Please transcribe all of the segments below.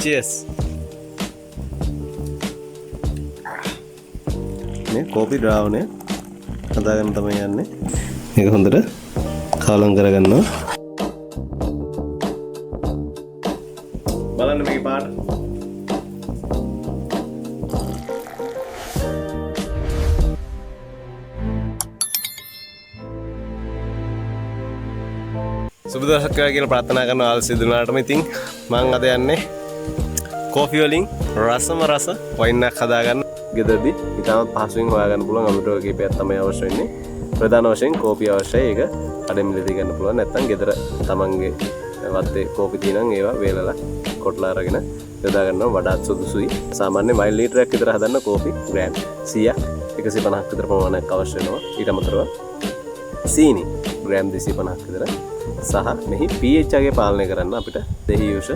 cheers. මේ කෝපි ඩ්‍රාවනේ හදාගන්න තමයි යන්නේ. මේක හොඳට කාලම් කරගන්නවා. බලන්න මේකේ පාට. සුබ දවසක් වේවා කියලා ප්‍රාර්ථනා කරනවා ආල් සිදුනාටම. ඉතින් මම අද යන්නේ කෝෆි වලින් රසම රස වයින් එකක් හදාගන්න. ගෙදරදී ඉතාමත් පහසුවෙන් හොයාගන්න පුළුවන් අමුඩෝ කීපයක් තමයි අවශ්‍ය වෙන්නේ. ප්‍රධාන වශයෙන් කෝපි අවශ්‍යයි. ඒක කඩෙන් මිලදී ගන්න පුළුවන්. නැත්නම් ගෙදර තමන්ගේ වත්තේ කෝපි තියෙනම් ඒවා වේලලා කොටලා අරගෙන යොදා ගන්නවා වඩාත් සුදුසුයි. සාමාන්‍ය 1 ලීටරයක් විතර හදන්න කෝපි ග්‍රෑම් 100ක් 150ක් විතර ප්‍රමාණයක් අවශ්‍ය වෙනවා. ඊට අමතරව සීනි ග්‍රෑම් 250ක් විතර සහ මෙහි pH එක පාලනය කරන්න අපිට දෙහි යුෂ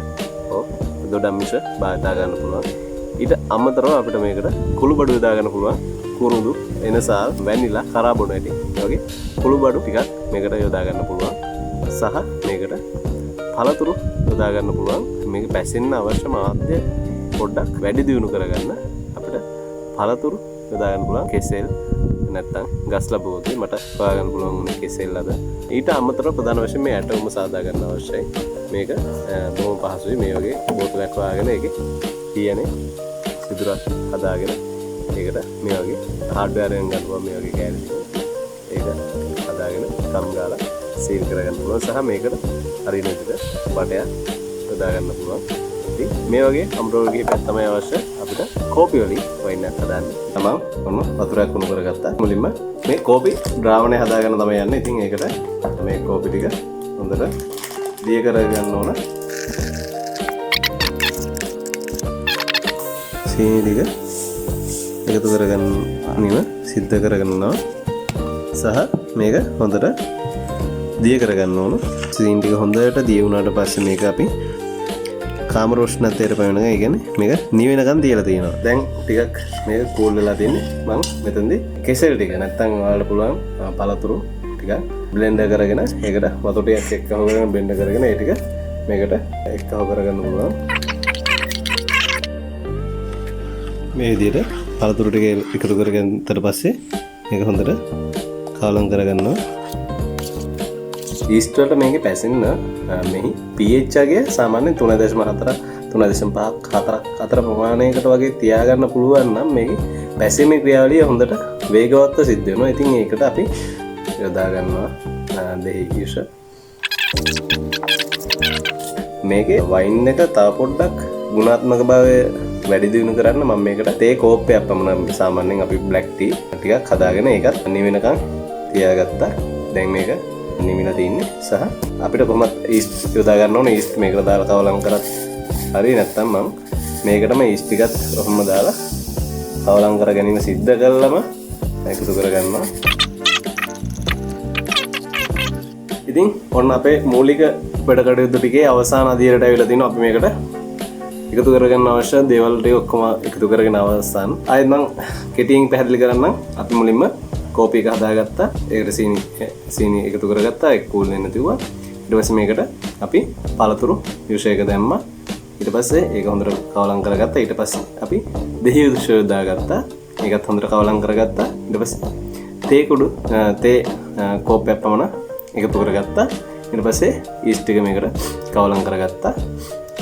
හෝ දොඩම් මිෂ භාවිතා ගන්න පුළුවන්. ඊට අමතරව අපිට මේකට කුළු බඩු යොදා ගන්න පුළුවන්. කුරුඳු එනසාල් වැනිලා කරාබොන ඇටි ඒ වගේ කුළු බඩු ටිකක් මේකට යොදා ගන්න පුළුවන්. සහ මේකට පළතුරු යොදා ගන්න පුළුවන්. මේක පැසෙන්න අවශ්‍ය මාධ්‍ය පොඩ්ඩක් වැඩි දියුණු කරගන්න අපිට පළතුරු යොදා ගන්න පුළුවන්. කෙසෙල් නැත්තම් ගස් ලැබුවොත් මට හොයාගන්න පුළුවන් උනේ කෙසෙල් අද. ඊට අමතරව ප්‍රධාන වශයෙන් මේ ඇටවුම සාදා ගන්න අවශ්‍යයි. මේක බොහොම පහසුයි. මේ වගේ බෝතලයක් හොයාගෙන ඒකේ තියෙන්නේ සිදුරක් හදාගෙන ඒකට මේ වගේ හાર્ඩ්වෙයාර් එකෙන් ගන්නවා මේ වගේ කෑලි. ඒක හදාගෙන කම් ගාලා සීල් කරගන්න පුළුවන්. සහ මේකට හරියන විදිහට බටයක් හදා ගන්න පුළුවන්. ඉතින් මේ වගේ අම්රෝල් කීපයක් තමයි අවශ්‍ය අපිට කෝපි වලින් වයින් එකක් හදාන්න. තමන් ඔන්න වතුරක් උණු කරගත්තා. මුලින්ම මේ කෝපි ද්‍රාවණය හදාගන්න තමයි යන්නේ. ඉතින් ඒකට මේ කෝපි ටික හොඳට දිය කරගන්න ඕන. සීනි ටික එකතු කරගන්න නිව සිද්ධ කරගන්නවා. සහ මේක හොඳට දිය කරගන්න ඕන. සීනි ටික හොඳට දිය වුණාට පස්සේ මේක අපි කාමර උෂ්ණත්වයට පැමිණෙන එක. ඒ කියන්නේ මේක නිවෙනකන් තියලා තියෙනවා. දැන් ටිකක් මේක කූල් වෙලා තියෙන්නේ. මම මෙතනදී කෙසෙල් ටික නැත්තම් ඔයාලට පුළුවන් පළතුරු ටික බ්ලෙන්ඩර් කරගෙන ඒකට වතුර ටිකක් එක්කව කරගෙන බ්ලෙන්ඩර් කරගෙන ඒ ටික මේකට එක්කව කරගන්න පුළුවන්. මේ විදිහට පළතුරු ටික එකතු කරගන්නතර පස්සේ මේක හොඳට කාලම් කරගන්නවා. ඊස්ට් වලට මේකේ පැසෙන්න මෙහි pH එක සාමාන්‍යයෙන් 3.4 3.5 4 ප්‍රමාණයකට වගේ තියාගන්න පුළුවන් නම් මේකේ පැසීමේ ක්‍රියාවලිය හොඳට වේගවත්ව සිද්ධ වෙනවා. ඉතින් ඒකට අපි යොදා ගන්නවා දෙහි යුෂ. මේකේ වයින් එක තව පොඩ්ඩක් ගුණාත්මක භාවය වැඩි දියුණු කරන්න මම මේකට තේ කෝප්පයක් පමණ සාමාන්‍යයෙන් අපි බ්ලැක් ටී ටිකක් හදාගෙන ඒකත් නිවෙනකන් තියාගත්තා. දැන් මේක නිවිලා තින්නේ. සහ අපිට කොහොමත් ඊස්ට් යොදා ගන්න ඕනේ. ඊස්ට් මේකට දාලා කවලම් කරත් හරි. නැත්නම් මම මේකටම ඊස්ට් ටිකත් කොහොම දාලා කවලම් කර ගැනීම සිද්ධ කළාම එකතු කරගන්නවා. ඉතින් ඔන්න අපේ මූලික වැඩ කටයුතු ටිකේ අවසාන අදියරට ඇවිල්ලා තිනවා. අපි මේකට එකතු කරගන්න අවශ්‍ය දේවල් ටික ඔක්කොම එකතු කරගෙන අවසන්. ආයෙත් මම කෙටියෙන් පැහැදිලි කරන්නම්. අපි මුලින්ම කෝපි එක හදාගත්තා. ඒකට සීනි එකතු කරගත්තා. ඒක කූල් වෙන්න තියුවා. ඊට පස්සේ මේකට අපි පළතුරු යුෂ එක දැම්මා. ඊට පස්සේ ඒක හොඳට කවලම් කරගත්තා. ඊට පස්සේ අපි දෙහි යුෂ දාගත්තා. ඒකත් හොඳට කවලම් කරගත්තා. ඊට පස්සේ තේ කෝප්පයක් පමණ එකතු කරගත්තා. ඊට පස්සේ ඊස්ට් ටික මේකට කවලම් කරගත්තා.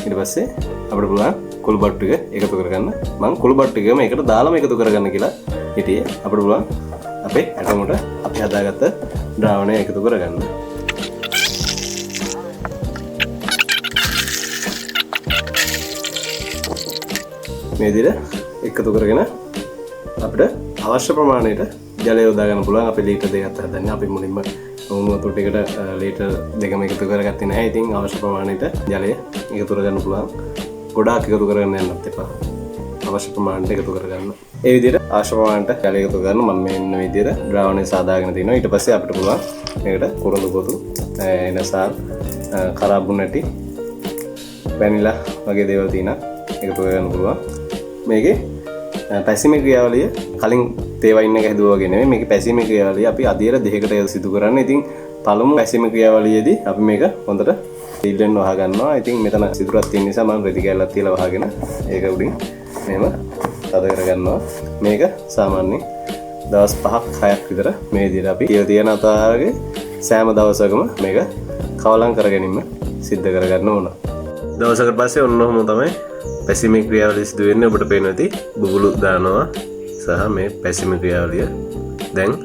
ඊට පස්සේ අපිට පුළුවන් කුළු බඩු ටික එකතු කරගන්න. මම කුළු බඩු ටික මේකට දාලාම එකතු කරගන්න කියලා හිටියේ. අපිට පුළුවන් අපේ ඇටමුට අපි හදාගත්ත ද්‍රාවණය එකතු කරගන්න. මේ විදිහට එකතු කරගෙන අපිට අවශ්‍ය ප්‍රමාණයට ජලය යොදා ගන්න පුළුවන්. අපි ලීටර් දෙකක් හදන්නේ. අපි මුලින්ම උණු වතුර ටිකට ලීටර් දෙකම එකතු කරගත්තේ නැහැ. ඉතින් අවශ්‍ය ප්‍රමාණයට ජලය එකතු කරගන්න පුළුවන්. ගොඩාක් එකතු කරගන්න යන්නත් එපා. අවශ්‍ය ප්‍රමාණයට එකතු කරගන්න. ඒ විදිහට අවශ්‍ය ප්‍රමාණයට ජලය එකතු කරන මම මෙන්න මේ විදිහට ද්‍රාවණය සාදාගෙන තිනවා. ඊට පස්සේ අපිට පුළුවන් මේකට කුරුඳු පොතු එනසාල් කරාබුන ඇටි වැනිලා වගේ දේවල් තියෙනවා එකතු කරගන්න පුළුවන්. මේකේ පැසීමේ ක්‍රියාවලිය කලින් තේ වයින් එක හැදුවා වගේ නෙමෙයි. මේකේ පැසීමේ ක්‍රියාවලිය අපි අදියර දෙකකට සිදු කරන්නේ. ඉතින් පළමු පැසීමේ ක්‍රියාවලියේදී අපි මේක හොඳට සීල්ලෙන් වහගන්නවා. ඉතින් මෙතන සිදුරක් තියෙන නිසා මම රෙදි කැල්ලක් තියලා වහගෙන ඒක උඩින් මෙහෙම තද කරගන්නවා. මේක සාමාන්‍යයෙන් දවස් 5ක් 6ක් විතර මේ විදිහට අපි කියලා තියෙන අතරගේ සෑම දවසකම මේක කවලම් කර ගැනීම සිද්ධ කරගන්න ඕන. දවසකට පස්සේ ඔන්න ඔහොම තමයි පැසීමේ ක්‍රියාවලිය සිදු වෙන්නේ. ඔබට පේනවා ඇති බුබුලු දානවා සහ මේ පැසීමේ ක්‍රියාවලිය දැන්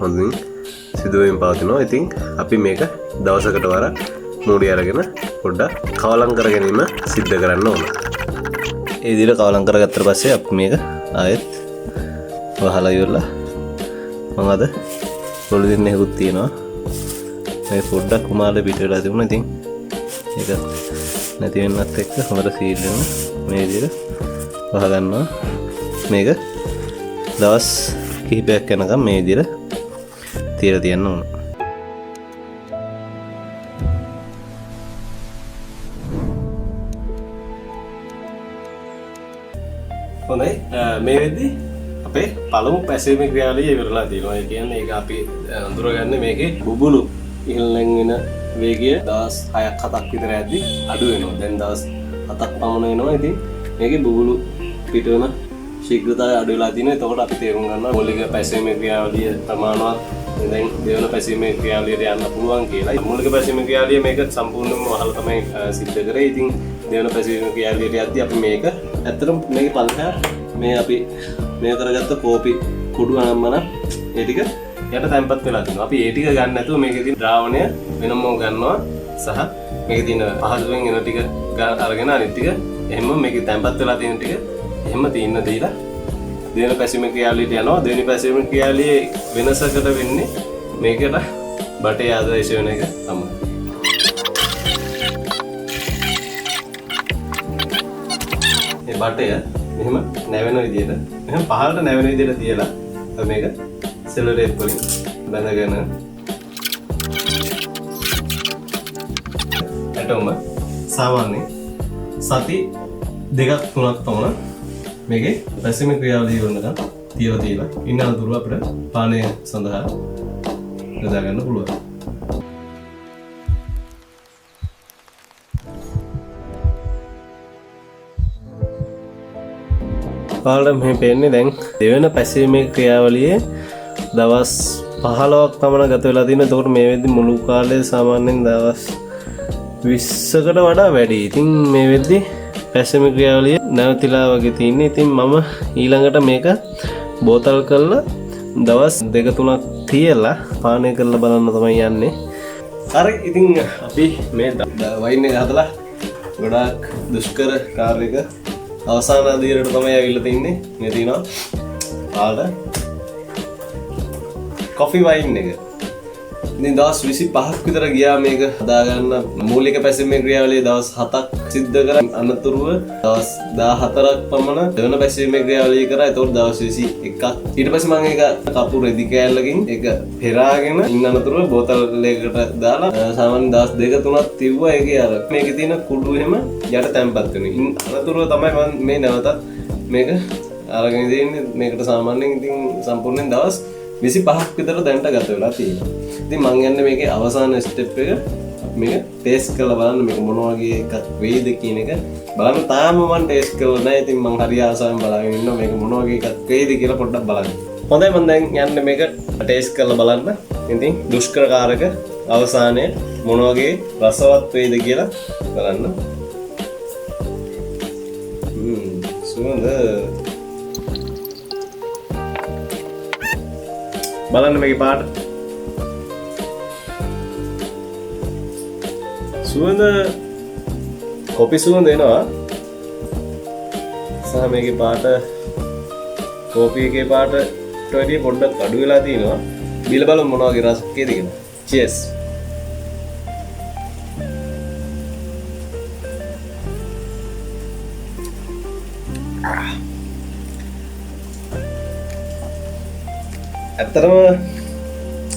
හොඳින් සිදු වෙමින් පවතිනවා. ඉතින් අපි මේක දවසකට වරක් මූඩි අරගෙන පොඩ්ඩක් කවලම් කර ගැනීම සිද්ධ කරන්න ඕන. ඒ විදිහට කවලම් කරගත්තට පස්සේ අපි මේක ආයෙත් වහලා ඉවරලා මම අද පොළු දෙන්න හේකුත් තියෙනවා. මේ පොඩ්ඩක් කුමාරේ පිට වෙලා තිබුණා. ඉතින් ඒක නැති වෙනවත් එක්ක හොර සීල් වෙන මේ විදිහට වහගන්නවා. මේක දවස් කිහිපයක් යනකම් මේ විදිහට තියලා තියන්න ඕන. හොඳයි මේ වෙද්දි අපේ පළමු පැසීමේ ක්‍රියාවලිය ඉවරලා තියෙනවා. ඒ කියන්නේ ඒක අපි අඳුරගන්නේ මේකේ බුබුලු ඉහළින් වෙන වේගය දවස් 6ක් 7ක් විතර යද්දි අඩු වෙනවා. දැන් දවස් 7ක් පමණ වෙනවා. ඉතින් මේකේ බුබුලු පිට වෙන ශීඝ්‍රතාවය අඩු වෙලා තියෙනවා. එතකොට අපි තේරුම් ගන්නවා මූලික පැසීමේ ක්‍රියාවලිය ප්‍රමාණවත් දැන් දෙවන පැසීමේ ක්‍රියාවලියට යන්න පුළුවන් කියලා. මූලික පැසීමේ ක්‍රියාවලිය මේක සම්පූර්ණයෙන්ම වහලා තමයි සිද්ධ කරේ. ඉතින් දෙවන පැසීමේ ක්‍රියාවලියට යද්දි අපි මේක ඇත්තටම මේකේ පල්ලෙහා මේ අපි මේ කරගත්ත කෝපි කුඩු අනම්මන ඒ ටික යට තැම්පත් වෙලා තියෙනවා. අපි ඒ ටික ගන්න නැතුව මේකේ තියෙන ද්‍රාවණය වෙනම ගන්නවා සහ මේකේ තියෙන පහසුවෙන් එන ටික අරගෙන අනිත් ටික එහෙම මේකේ තැම්පත් වෙලා තියෙන ටික එහෙම තින්න දීලා දෙවෙනි පැසීමේ ක්‍රියාවලියට යනවා. දෙවෙනි පැසීමේ ක්‍රියාවලියේ වෙනසකට වෙන්නේ මේකට බටේ ආදේශ වෙන එක තමයි. මේ බටය මෙහෙම නැවෙන විදිහට මෙහෙම පහළට නැවෙන විදිහට තියලා අපි මේක සෙලෝ ටේප් වලින් බැඳගෙන ඇටොම සාමාන්‍ය සති 2ක් 3ක් පමණ මේකේ පැසීමේ ක්‍රියාවලිය වුණාට තියලා ඉන්න අතුරු අපිට පානය සඳහා යොදා ගන්න පුළුවන්. ඔයාලට මේ පේන්නේ දැන් දෙවෙනි පැසීමේ ක්‍රියාවලියේ දවස් 15ක් පමණ ගත වෙලා තියෙනවා. එතකොට මේ වෙද්දි මුළු කාලය සාමාන්‍යයෙන් දවස් 20කට වඩා වැඩි. ඉතින් මේ වෙද්දි පැසීමේ ක්‍රියාවලිය නැවතිලා වගේ තියෙන්නේ. ඉතින් මම ඊළඟට මේක බෝතල් කරලා දවස් 2-3ක් තියලා පානය කරලා බලන්න තමයි යන්නේ. හරි ඉතින් අපි මේ වයින් එක හදලා ගොඩාක් දුෂ්කර කාර්යයක අවසාන අදියරට තමයි ඇවිල්ලා තින්නේ. මේ තියෙනවා ආලා කොෆි වයින් එක. ඉතින් දවස් 25ක් විතර ගියා මේක හදාගන්න. මූලික පැසීමේ ක්‍රියාවලිය දවස් 7ක් සිද්ධ කරා. අනතුරුව දවස් 14ක් පමණ දෙවන පැසීමේ ක්‍රියාවලිය කරා. ඒතකොට දවස් 21ක්. ඊට පස්සේ මම ඒක කපු රෙදි කෑල්ලකින් ඒක පෙරාගෙන ඉන්න අනතුරුව බෝතල් එකකට දාලා සාමාන්‍ය දවස් 2-3ක් තිව්වා. ඒකේ අර මේකේ තියෙන කුඩු එහෙම යට තැම්පත් වෙනවා. අනතුරුව තමයි මම මේ නැවතත් මේක අරගෙන ඉන්නේ. මේකට සාමාන්‍යයෙන් ඉතින් සම්පූර්ණයෙන් දවස් 25ක් විතර දැන්ට ගත වෙලා තියෙනවා. ඉතින් මම යන්නේ මේකේ අවසාන ස්ටෙප් එක මේක ටෙස්ට් කරලා බලන්න මේක මොන වගේ එකක් වෙයිද කියන එක බලන්න. තාම මම ටෙස්ට් කරලා නැහැ. ඉතින් මම හරි ආසාවෙන් බලාගෙන ඉන්නවා මේක මොන වගේ එකක් වෙයිද කියලා පොඩ්ඩක් බලන්න. හොඳයි මම දැන් යන්නේ මේක ටෙස්ට් කරලා බලන්න. ඉතින් දුෂ්කරකාරක අවසානයේ මොන වගේ රසවත් වෙයිද කියලා බලන්න. සුවඳ බලන්න මේකේ පාට සුවඳ කොපි සුවඳ එනවා. සහ මේකේ පාට කෝපි එකේ පාටට වඩා පොඩ්ඩක් අඩු වෙලා තියෙනවා. බීල බලමු මොන වගේ රසකේද කියලා. cheers. ඇත්තටම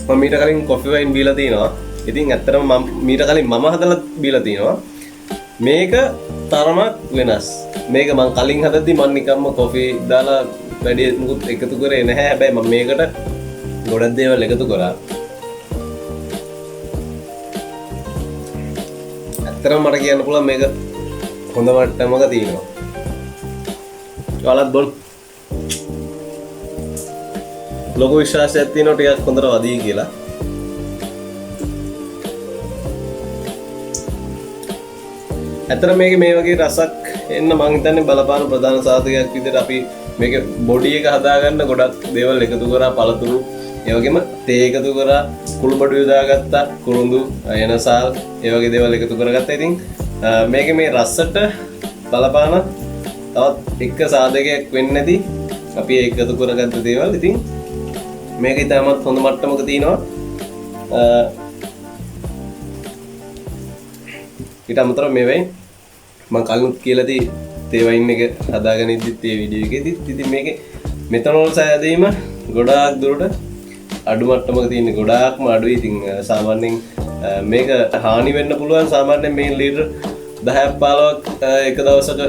මම මීට කලින් කොෆි වයින් බීලා තිනවා. ඉතින් ඇත්තටම මම මීට කලින් මම හදලා බීලා තිනවා. මේක තරමක් වෙනස්. මේක මම කලින් හදද්දි මම නිකම්ම කොෆි දාලා වැඩි මුකුත් එකතු කරේ නැහැ. හැබැයි මම මේකට ගොඩක් දේවල් එකතු කරා. ඇත්තටම ඇත්තටම මට කියන්න පුළුවන් මේක හොඳ මට්ටමක තියෙනවා. ඔයාලත් බොන්න. ලොකු විශ්වාසයක් තියෙනවා ටිකක් හොඳට වදී කියලා. ඇත්තට මේක මේ වගේ රසක් එන්න මං හිතන්නේ බලපාන ප්‍රධාන සාධකයක් විදිහට අපි මේක බොඩි එක හදාගන්න ගොඩක් දේවල් එකතු කරා පළතුරු ඒ වගේම තේ එකතු කරා කුළුබඩු යොදාගත්තා කුරුඳු එනසාල් ඒ වගේ දේවල් එකතු කරගත්තා. ඉතින් මේක මේ රසට බලපාන තවත් එක සාධකයක් වෙන්නේ නැති අපි එකතු කරගත්ත දේවල්. ඉතින් මේක ඉතාමත් හොඳ මට්ටමක තියෙනවා. ඊට අමතරව මේ වෙයි මම කලින් කියලා දී තේ වයින් එක හදාගෙන ඉද්දිත් ඒ වීඩියෝ එකේදීත් ඉතින් මේකේ මෙතනෝල් සෑදීම ගොඩාක් දුරට අඩු මට්ටමක තියෙන ගොඩාක්ම අඩුයි. ඉතින් සාමාන්‍යයෙන් මේක හානි වෙන්න පුළුවන්. සාමාන්‍යයෙන් මේ ලීටර් 10ක් 15ක් එක දවසක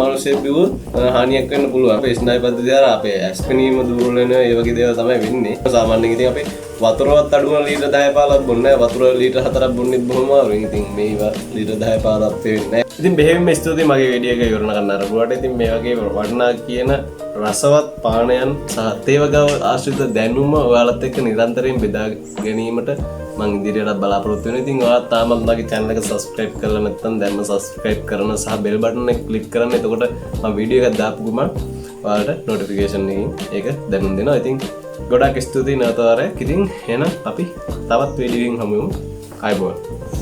මිනිස්සු බිව්වොත් හානියක් වෙන්න පුළුවන්. අපේ ස්නායු පද්ධතිය අර අපේ ඇස්පනීම දුර්වල වෙන ඒ වගේ දේවල් තමයි වෙන්නේ. සාමාන්‍යයෙන් ඉතින් අපේ වතුරවත් අඩුම ලීටර් 10 15ක් බොන්නේ නැහැ. වතුර ලීටර් 4ක් බොන්නෙත් බොහොම අමාරුයි. ඉතින් මේවා ලීටර් 10 15ක් වෙන්නේ නැහැ. ඉතින් බෙහෙවින්ම ස්තුතියි මගේ වීඩියෝ එක ඉවරන ගන්න අරගුවාට. ඉතින් මේ වගේ වටිනා කියන රසවත් පානයන් සහ තේවගව ආශ්‍රිත දැනුම ඔයාලත් එක්ක නිරන්තරයෙන් බෙදා ගැනීමට මම ඉදිරියට බලාපොරොත්තු වෙනවා. ඉතින් ඔයාලා තාමත් මගේ channel එක subscribe කරලා නැත්නම් දැන්ම subscribe කරන සහ bell button එක click කරන්න. එතකොට මම වීඩියෝ එකක් දාපු ගමන් ඔයාලට notification එකකින් ඒක දැනුම් දෙනවා. ඉතින් ගොඩාක් ස්තුතියි නැවත වරක්. ඉතින් එහෙනම් අපි තවත් වීඩියෝ එකකින් හමු වෙමු. ආයුබෝවන්.